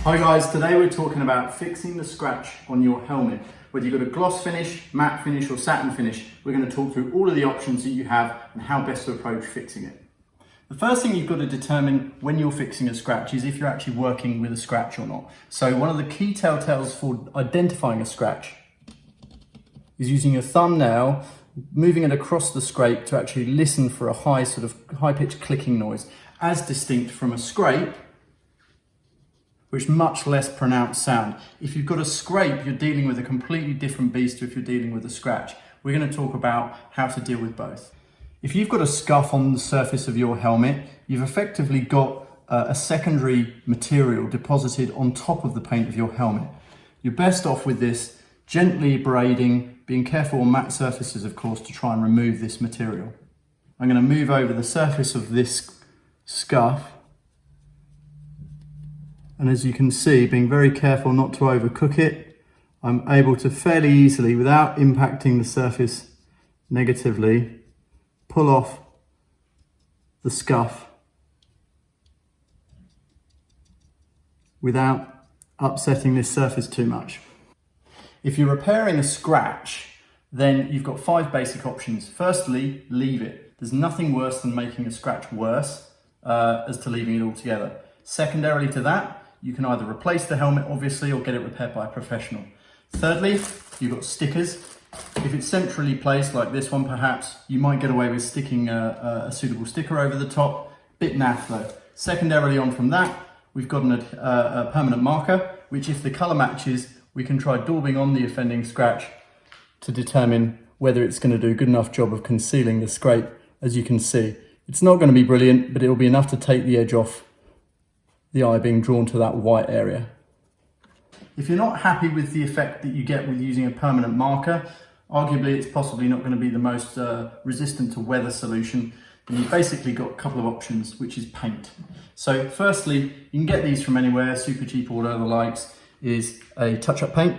Hi guys, today we're talking about fixing the scratch on your helmet. Whether you've got a gloss finish, matte finish or satin finish, we're going to talk through all of the options that you have and how best to approach fixing it. The first thing you've got to determine when you're fixing a scratch is if you're actually working with a scratch or not. So one of the key telltales for identifying a scratch is using your thumbnail, moving it across the scrape to actually listen for a high-pitched clicking noise, as distinct from a scrape, which much less pronounced sound. If you've got a scrape, you're dealing with a completely different beast to if you're dealing with a scratch. We're going to talk about how to deal with both. If you've got a scuff on the surface of your helmet, you've effectively got a secondary material deposited on top of the paint of your helmet. You're best off with this gently abrading, being careful on matte surfaces, of course, to try and remove this material. I'm going to move over the surface of this scuff. And as you can see, being very careful not to overcook it, I'm able to fairly easily, without impacting the surface negatively, pull off the scuff without upsetting this surface too much. If you're repairing a scratch, then you've got 5 basic options. Firstly, leave it. There's nothing worse than making a scratch worse as to leaving it altogether. Secondarily to that, you can either replace the helmet, obviously, or get it repaired by a professional. Thirdly, you've got stickers. If it's centrally placed, like this one perhaps, you might get away with sticking a suitable sticker over the top. Bit naff though. Secondarily on from that, we've got a permanent marker, which if the colour matches, we can try daubing on the offending scratch to determine whether it's going to do a good enough job of concealing the scrape. As you can see, it's not going to be brilliant, but it'll be enough to take the edge off the eye being drawn to that white area. If you're not happy with the effect that you get with using a permanent marker, arguably it's possibly not going to be the most resistant to weather solution, then you've basically got a couple of options, which is paint. So firstly, you can get these from anywhere, super cheap or whatever the likes, is a touch-up paint,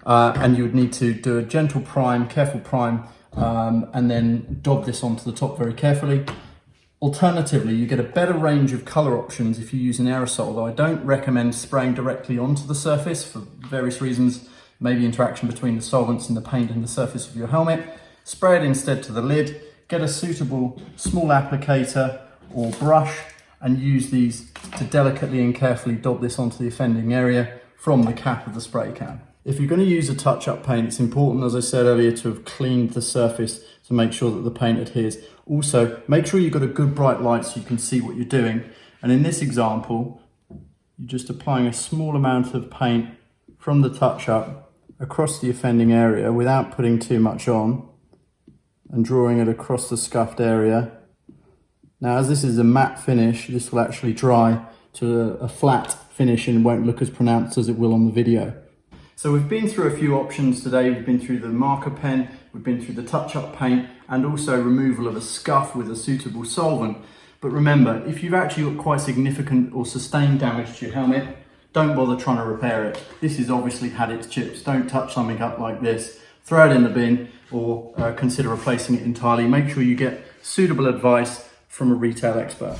and you would need to do a gentle prime, careful prime, and then daub this onto the top very carefully. Alternatively, you get a better range of colour options if you use an aerosol, though I don't recommend spraying directly onto the surface for various reasons, maybe interaction between the solvents and the paint and the surface of your helmet. Spray it instead to the lid, get a suitable small applicator or brush and use these to delicately and carefully daub this onto the offending area from the cap of the spray can. If you're going to use a touch-up paint, it's important, as I said earlier, to have cleaned the surface to make sure that the paint adheres. Also, make sure you've got a good bright light so you can see what you're doing. And in this example, you're just applying a small amount of paint from the touch-up across the offending area without putting too much on and drawing it across the scuffed area. Now, as this is a matte finish, this will actually dry to a flat finish and won't look as pronounced as it will on the video. So we've been through a few options today. We've been through the marker pen, we've been through the touch-up paint, and also removal of a scuff with a suitable solvent. But remember, if you've actually got quite significant or sustained damage to your helmet, don't bother trying to repair it. This has obviously had its chips. Don't touch something up like this. Throw it in the bin or consider replacing it entirely. Make sure you get suitable advice from a retail expert.